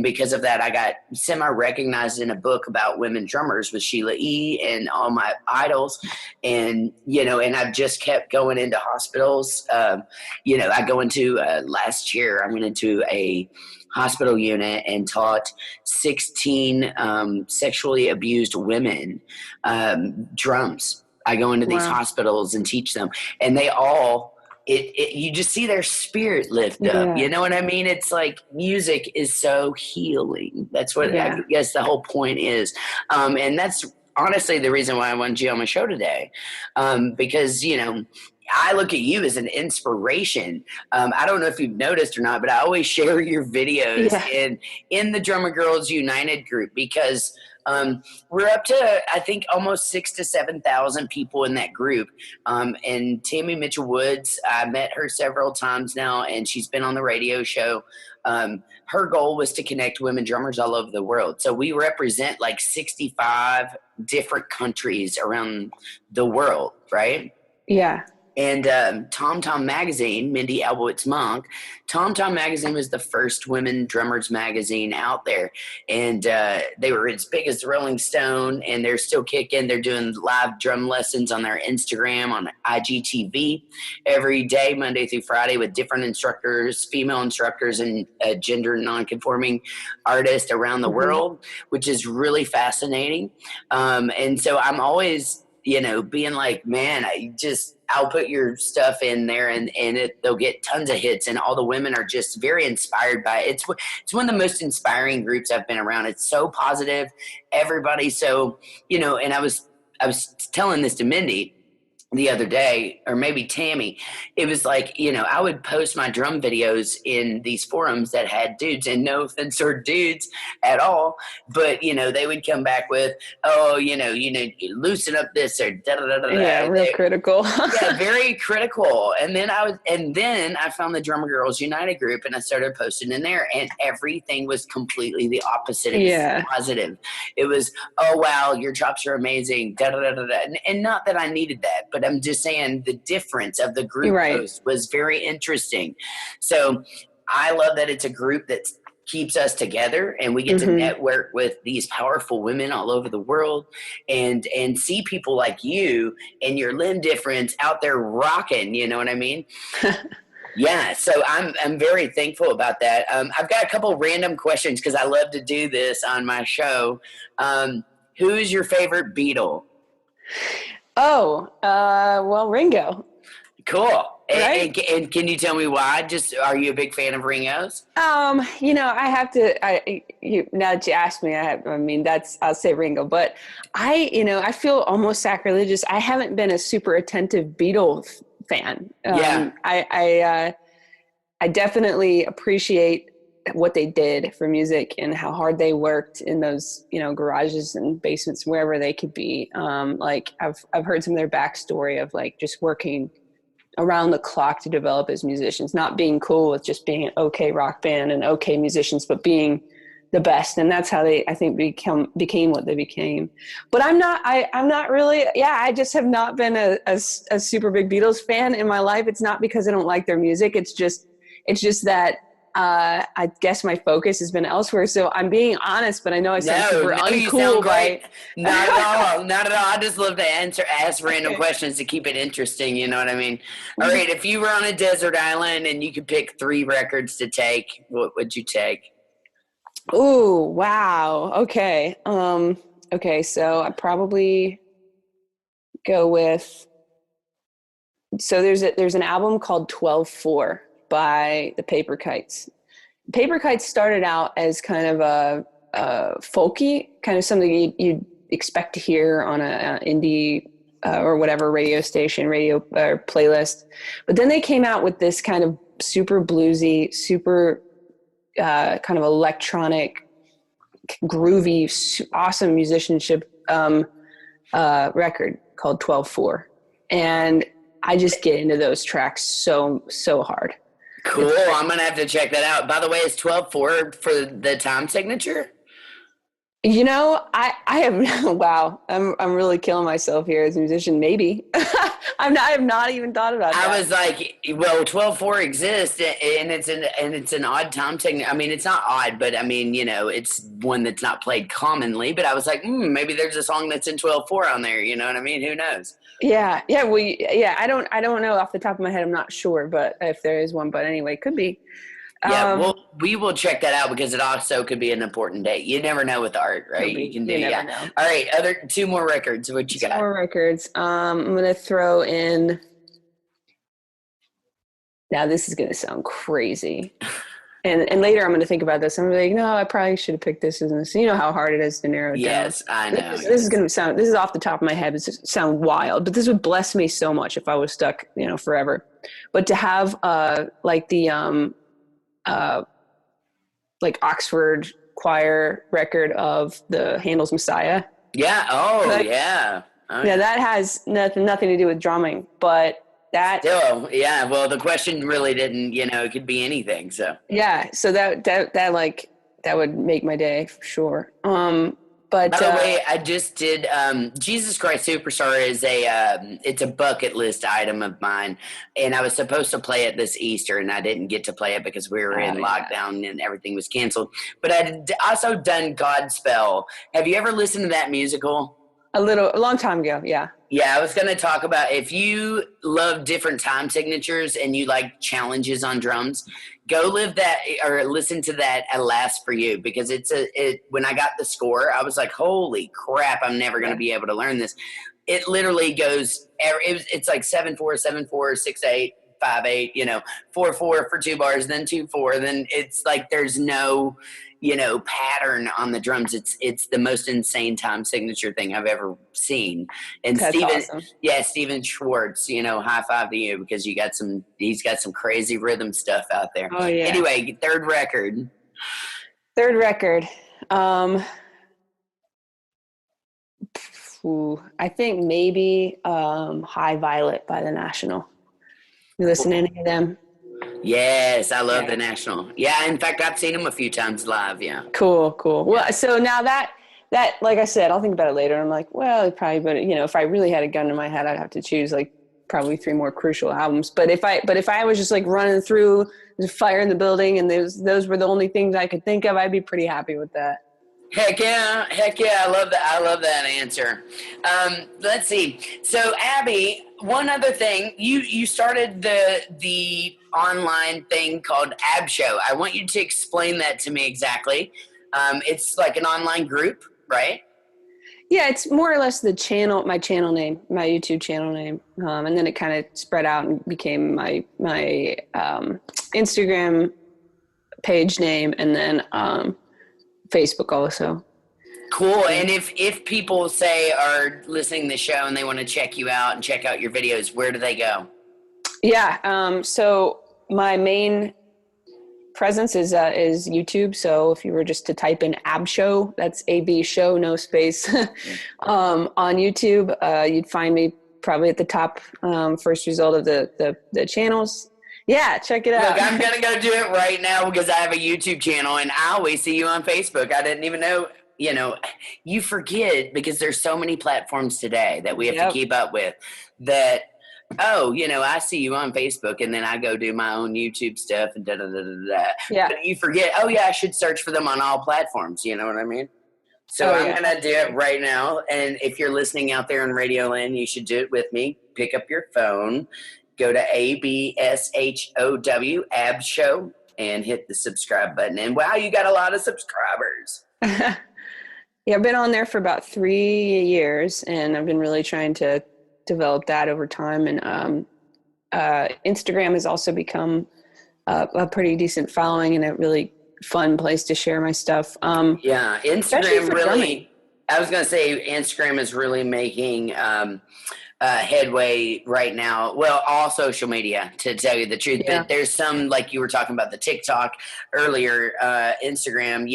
because of that, I got semi-recognized in a book about women drummers with Sheila E. and all my idols. And, and I've just kept going into hospitals. I go into last year, I went into a hospital unit and taught 16 sexually abused women drums. I go into these hospitals and teach them, and they all, you just see their spirit lift up. Yeah. You know what I mean? It's like music is so healing. That's what I guess the whole point is. And that's honestly the reason why I wanted you on my show today. Because, I look at you as an inspiration. I don't know if you've noticed or not, but I always share your videos in the Drummer Girls United group, because we're up to, I think, almost 6,000 to 7,000 people in that group. And Tammy Mitchell Woods, I met her several times now, and she's been on the radio show. Her goal was to connect women drummers all over the world. So we represent like 65 different countries around the world, right? Yeah. And Tom Tom Magazine, Mindy Albowitz Monk, Tom Tom Magazine was the first women drummers magazine out there. And they were as big as the Rolling Stone, and they're still kicking. They're doing live drum lessons on their Instagram, on IGTV every day, Monday through Friday, with different instructors, female instructors, and gender nonconforming artists around the world, which is really fascinating. And so I'm always, being like, man, I'll put your stuff in there, and they'll get tons of hits, and all the women are just very inspired by it. It's one of the most inspiring groups I've been around. It's so positive, everybody. So, and I was telling this to Mindy. the other day, or maybe Tammy. It was like, I would post my drum videos in these forums that had dudes, and no offense or dudes at all, but they would come back with, oh, you loosen up this or da da da da. Yeah, real critical. Yeah, very critical. And then I found the Drummer Girls United group, and I started posting in there, and everything was completely the opposite. It was positive. It was, oh wow, your chops are amazing. Da da da da da. And not that I needed that, but I'm just saying the difference of the group post was very interesting. So I love that it's a group that keeps us together, and we get to network with these powerful women all over the world, and see people like you and your limb difference out there rocking. You know what I mean? Yeah, so I'm very thankful about that. I've got a couple random questions because I love to do this on my show. Who is your favorite Beatle? Oh, well, Ringo. Cool. Right? And can you tell me why? Just, are you a big fan of Ringo's? I have to, now that you asked me, I'll say Ringo, but I feel almost sacrilegious. I haven't been a super attentive Beatles fan. I definitely appreciate what they did for music and how hard they worked in those, garages and basements, wherever they could be. I've heard some of their backstory of like just working around the clock to develop as musicians, not being cool with just being an okay rock band and okay musicians, but being the best. And that's how they, I think, became what they became. But I'm not really, I just have not been a super big Beatles fan in my life. It's not because I don't like their music. It's just that I guess my focus has been elsewhere. So I'm being honest, but I know I sound super uncool. Not at all. Not at all. I just love to ask random questions to keep it interesting. You know what I mean? All right. If you were on a desert island and you could pick 3 records to take, what would you take? Ooh, wow. Okay. Okay. So I probably go with, so there's an album called 12/4 by the Paper Kites. Paper Kites started out as kind of a folky, kind of something you'd expect to hear on a indie or whatever radio station, playlist. But then they came out with this kind of super bluesy, super kind of electronic, groovy, awesome musicianship record called 12/4. And I just get into those tracks so hard. Cool. I'm going to have to check that out. By the way, is 12/4 for the time signature? I have, wow, I'm really killing myself here as a musician. Maybe. I have not even thought about that. I was like, well, 12/4 exists, and it's an odd time signature. I mean, it's not odd, but I mean, it's one that's not played commonly. But I was like, maybe there's a song that's in 12/4 on there. You know what I mean? Who knows? Yeah. I don't know off the top of my head. I'm not sure, but if there is one, but anyway, could be. Yeah, well, we will check that out because it also could be an important date. You never know with art, right? You never know. All right, 2 more records. What you got? 2 more records. I'm going to throw in. Now, this is going to sound crazy. And later I'm going to think about this. I'm like, no, I probably should have picked this. You know how hard it is to narrow it down. Yes, I know. This is going to sound, this is off the top of my head. It's just sound wild, but this would bless me so much if I was stuck, forever. But to have like the like Oxford choir record of the Handel's Messiah. Yeah. Oh, yeah. Yeah, that has nothing to do with drumming, but that still, yeah. Well, the question really didn't, it could be anything. So yeah, so that would make my day for sure. But by the way, I just did Jesus Christ Superstar is it's a bucket list item of mine, and I was supposed to play it this Easter, and I didn't get to play it because we were in lockdown and everything was canceled. But I also done Godspell. Have you ever listened to that musical? A long time ago, yeah. Yeah, I was going to talk about if you love different time signatures and you like challenges on drums, go live that or listen to that Alas for You, because when I got the score, I was like, holy crap, I'm never going to be able to learn this. It literally goes, it's like 7/4, 7/4, 6/8, 5/8, 4/4 for 2 bars, then 2/4. Then it's like there's no, pattern on the drums. It's the most insane time signature thing I've ever seen. And That's awesome. Steven Schwartz, high five to you because he's got some crazy rhythm stuff out there. Oh yeah. Anyway, third record. I think maybe High Violet by The National. You listen to any of them? Yes, I love The National. Yeah, in fact, I've seen them a few times live. Yeah. Cool. Well, so now that like I said, I'll think about it later. I'm like, well, probably, but if I really had a gun in my head, I'd have to choose like probably 3 more Crucial albums. But if I was just like running through the Fire in the Building and those were the only things I could think of, I'd be pretty happy with that. Heck yeah. I love that. I love that answer. Let's see. So Abby, one other thing, you started the online thing called AbShow. I want you to explain that to me exactly. It's like an online group, right? Yeah, it's more or less my channel name, my YouTube channel name. And then it kind of spread out and became my Instagram page name, and then Facebook also. Cool. And if people say are listening to the show and they want to check you out and check out your videos, where do they go? Yeah. So my main presence is YouTube. So if you were just to type in AbShow, that's AB show, no space, on YouTube, you'd find me probably at the top, first result of the channels. Yeah, check it out. Look, I'm going to go do it right now because I have a YouTube channel and I always see you on Facebook. I didn't even know, you forget because there's so many platforms today that we have to keep up with that. Oh, I see you on Facebook and then I go do my own YouTube stuff and da-da-da-da-da. Yeah. But you forget, I should search for them on all platforms. You know what I mean? So I'm going to do it right now. And if you're listening out there in Radio Land, you should do it with me. Pick up your phone. Go to AbShow, AbShow, and hit the subscribe button. And wow, you got a lot of subscribers. Yeah, I've been on there for about 3 years, and I've been really trying to develop that over time. And Instagram has also become a pretty decent following and a really fun place to share my stuff. Yeah, Instagram really. I was going to say Instagram is really making headway right now. Well, all social media, to tell you the truth. Yeah. But there's some, like you were talking about the TikTok earlier, Instagram,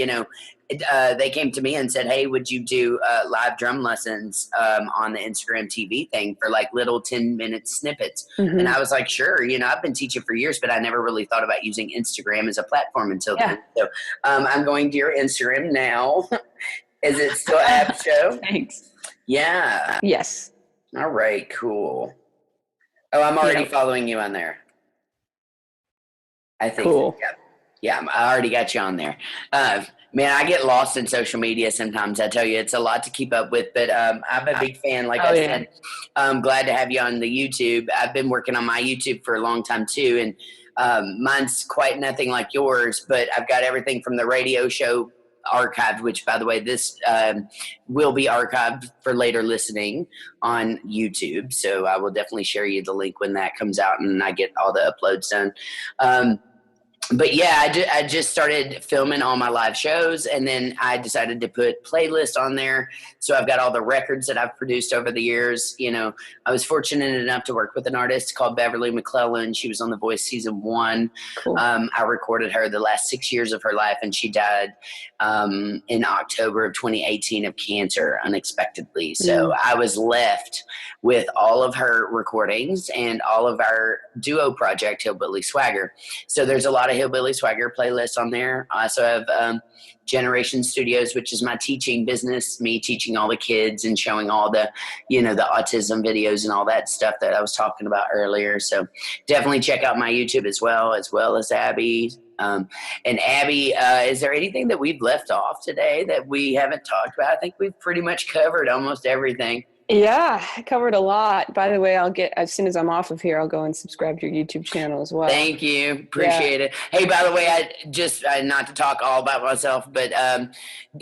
they came to me and said, hey, would you do live drum lessons on the Instagram TV thing for like little 10-minute snippets? Mm-hmm. And I was like, sure. I've been teaching for years, but I never really thought about using Instagram as a platform until then. So I'm going to your Instagram now. Is it still AbShow? Thanks. Yeah. Yes. All right, cool. Oh, I'm already following you on there. I think. Cool. Yeah, I already got you on there. Man, I get lost in social media sometimes. I tell you, it's a lot to keep up with, but I'm a big fan. Like I said, I'm glad to have you on the YouTube. I've been working on my YouTube for a long time too, and mine's quite nothing like yours, but I've got everything from the radio show archived, which by the way, this will be archived for later listening on YouTube. So I will definitely share you the link when that comes out and I get all the uploads done. But yeah, I just started filming all my live shows, and then I decided to put playlists on there. So I've got all the records that I've produced over the years. I was fortunate enough to work with an artist called Beverly McClellan. She was on The Voice season 1. Cool. I recorded her the last 6 years of her life, and she died in October of 2018 of cancer unexpectedly. So I was left with all of her recordings and all of our duo project, Hillbilly Swagger. So there's a lot of Hillbilly Swagger playlists on there. I also have Jyneration Studios, which is my teaching business, me teaching all the kids and showing all the, the autism videos and all that stuff that I was talking about earlier. So definitely check out my YouTube as well as Abby. And Abby, is there anything that we've left off today that we haven't talked about? I think we've pretty much covered almost everything. Yeah, I covered a lot. By the way, I'll get, as soon as I'm off of here, I'll go and subscribe to your YouTube channel as well. Thank you. Yeah. Appreciate it. Hey, by the way, I just, not to talk all about myself, but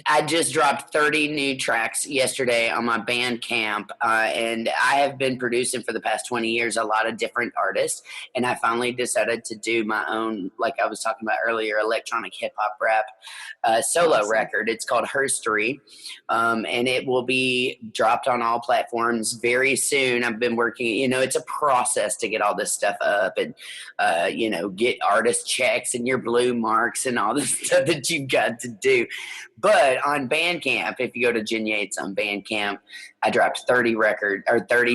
I just dropped 30 new tracks yesterday on my Bandcamp, and I have been producing for the past 20 years a lot of different artists, and I finally decided to do my own, like I was talking about earlier, electronic hip hop rap solo record. It's called Herstory, and it will be dropped on all platforms very soon. I've been working, it's a process to get all this stuff up and, get artist checks and your blue marks and all this stuff that you've got to do. But on Bandcamp, if you go to Jyn Yates on Bandcamp, I dropped 30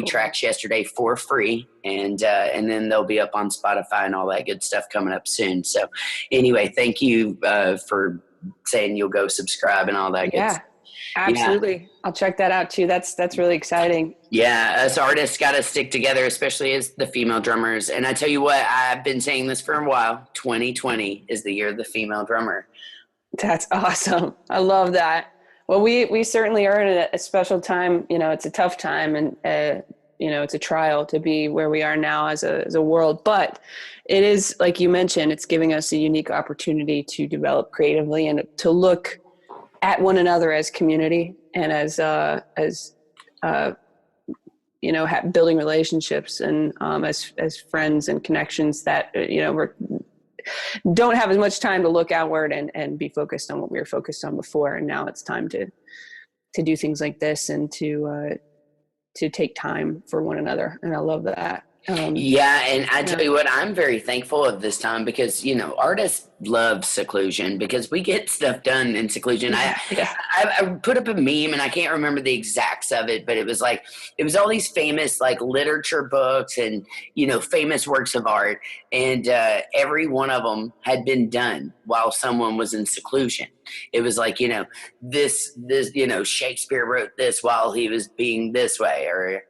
tracks yesterday for free, and then they'll be up on Spotify and all that good stuff coming up soon. So, anyway, thank you for saying you'll go subscribe and all that good stuff. Absolutely. Yeah. I'll check that out too. That's really exciting. Yeah, us artists got to stick together, especially as the female drummers. And I tell you what, I've been saying this for a while. 2020 is the year of the female drummer. That's awesome. I love that. Well, we certainly are in a special time. It's a tough time, and it's a trial to be where we are now as a world. But it is, like you mentioned, it's giving us a unique opportunity to develop creatively and to look at one another as community and as building relationships and as friends and connections that we're don't have as much time to look outward and be focused on what we were focused on before. And now it's time to do things like this and to take time for one another. And I love that. And I tell you what, I'm very thankful of this time because, artists love seclusion because we get stuff done in seclusion. I put up a meme and I can't remember the exacts of it, but it was all these famous literature books and, famous works of art. And every one of them had been done while someone was in seclusion. It was this, Shakespeare wrote this while he was being this way, or,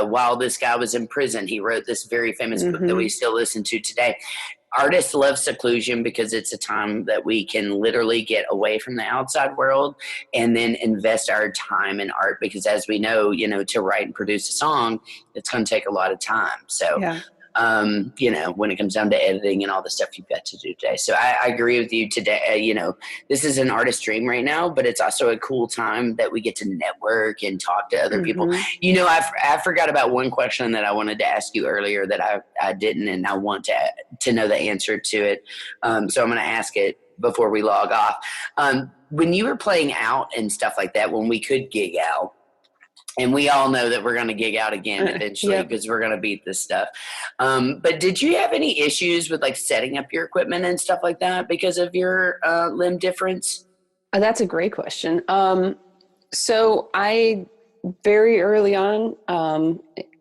while this guy was in prison, he wrote this very famous book that we still listen to today. Artists love seclusion because it's a time that we can literally get away from the outside world and then invest our time in art because as we know, to write and produce a song, it's going to take a lot of time. So, when it comes down to editing and all the stuff you've got to do today. So I agree with you today. This is an artist dream right now, but it's also a cool time that we get to network and talk to other people. I forgot about one question that I wanted to ask you earlier that I didn't, and I want to know the answer to it. So I'm going to ask it before we log off. When you were playing out and stuff like that, when we could gig out, and we all know that we're going to gig out again eventually because we're going to beat this stuff. But did you have any issues with setting up your equipment and stuff like that because of your limb difference? That's a great question. So I very early on,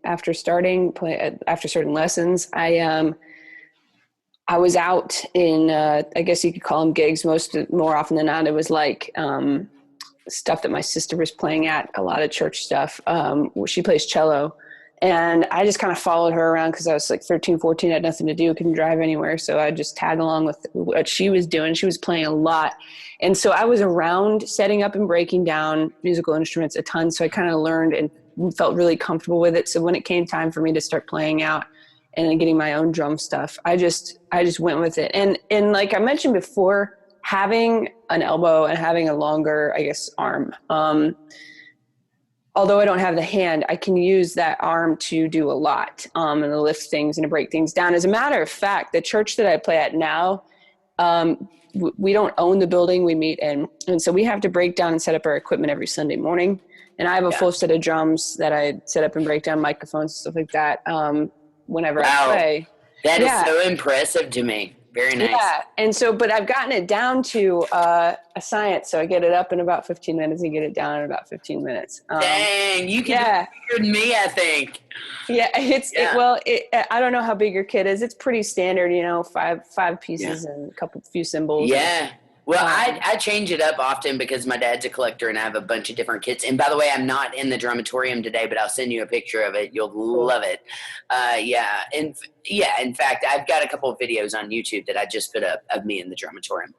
after starting lessons, I was out in, I guess you could call them gigs. More often than not, it was stuff that my sister was playing at, a lot of church stuff. She plays cello, and I just kind of followed her around because I was 13, 14, had nothing to do, couldn't drive anywhere. So I just tagged along with what she was doing. She was playing a lot. And so I was around setting up and breaking down musical instruments a ton. So I kind of learned and felt really comfortable with it. So when it came time for me to start playing out and getting my own drum stuff, I just went with it. And like I mentioned before, having an elbow and having a longer, I guess, arm. Although I don't have the hand, I can use that arm to do a lot and to lift things and to break things down. As a matter of fact, the church that I play at now, we don't own the building we meet in. And so we have to break down and set up our equipment every Sunday morning. And I have a full set of drums that I set up and break down, microphones, stuff like that, whenever I play. That is so impressive to me. Very nice. Yeah. And so, but I've gotten it down to a science. So I get it up in about 15 minutes and get it down in about 15 minutes. Dang, you can do it better than me, I think. Yeah, I don't know how big your kit is. It's pretty standard, 5 pieces and few cymbals. Yeah. Well, I change it up often because my dad's a collector and I have a bunch of different kits. And by the way, I'm not in the drumatorium today, but I'll send you a picture of it. You'll love it. Yeah. And yeah, in fact, I've got a couple of videos on YouTube that I just put up of me in the drumatorium.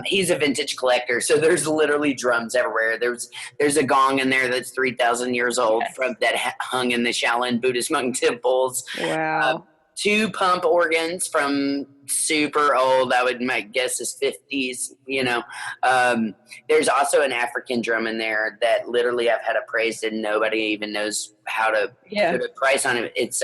He's a vintage collector, so there's literally drums everywhere. There's a gong in there that's 3,000 years old from that hung in the Shaolin Buddhist monk temples. Wow. 2 pump organs from super old, I would my guess is 50s, you know. There's also an African drum in there that literally I've had appraised and nobody even knows how to put a price on it. It's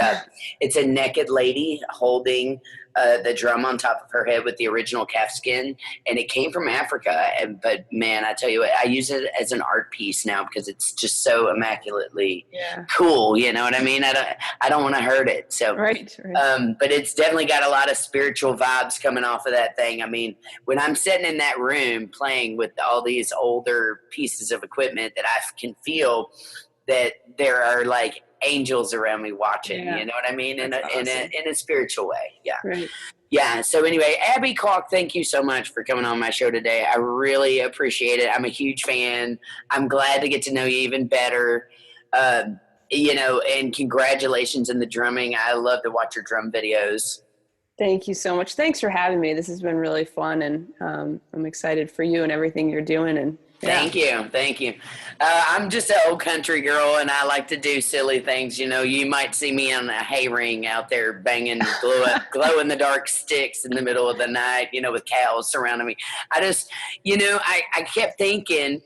a naked lady holding the drum on top of her head with the original calf skin, and it came from Africa. But man, I tell you what, I use it as an art piece now because it's just so immaculately cool. You know what I mean? I don't want to hurt it. So right. But it's definitely got a lot of spiritual vibes coming off of that thing. I mean, when I'm sitting in that room playing with all these older pieces of equipment, that I can feel that there are like angels around me watching, you know what I mean? In a spiritual way. Yeah. Right. Yeah. So anyway, Abby Caulk, thank you so much for coming on my show today. I really appreciate it. I'm a huge fan. I'm glad to get to know you even better. You know, and congratulations in the drumming. I love to watch your drum videos. Thank you so much. Thanks for having me. This has been really fun, and I'm excited for you and everything you're doing. And Thank you. I'm just an old country girl, and I like to do silly things. You know, you might see me on a hay ring out there banging glow in the dark sticks in the middle of the night, you know, with cows surrounding me. I just, you know, I kept thinking,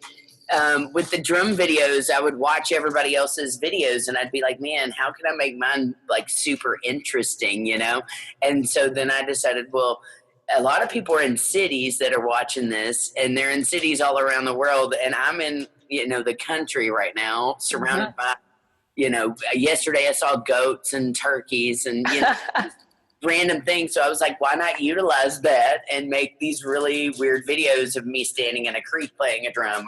with the drum videos, I would watch everybody else's videos and I'd be like, man, how can I make mine like super interesting, you know? And so then I decided, well, a lot of people are in cities that are watching this, and they're in cities all around the world. And I'm in, you know, the country right now, surrounded by, you know, yesterday I saw goats and turkeys and, you know, random things. So I was like, why not utilize that and make these really weird videos of me standing in a creek playing a drum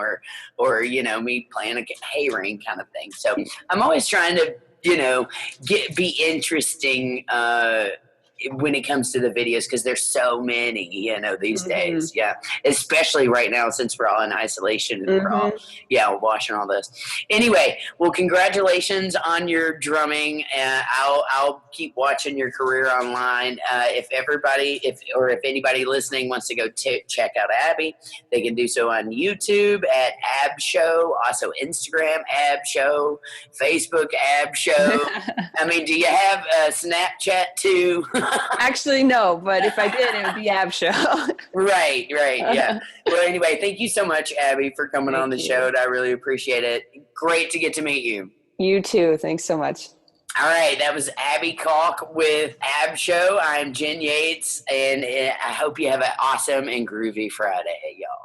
or, you know, me playing a hay ring kind of thing. So I'm always trying to, you know, be interesting, when it comes to the videos, because there's so many, you know, these days. Yeah. Especially right now, since we're all in isolation and we're all, watching all this. Anyway, well, congratulations on your drumming. I'll keep watching your career online. If anybody listening wants to go check out Abby, they can do so on YouTube at AbShow, also Instagram, AbShow, Facebook, AbShow. I mean, do you have a Snapchat too? Actually, no, but if I did, it would be AbShow. Right, yeah. Well, anyway, thank you so much, Abby, for coming on the show. I really appreciate it. Great to get to meet you. You too. Thanks so much. All right, that was Abby Caulk with AbShow. I'm Jyn Yates, and I hope you have an awesome and groovy Friday, y'all.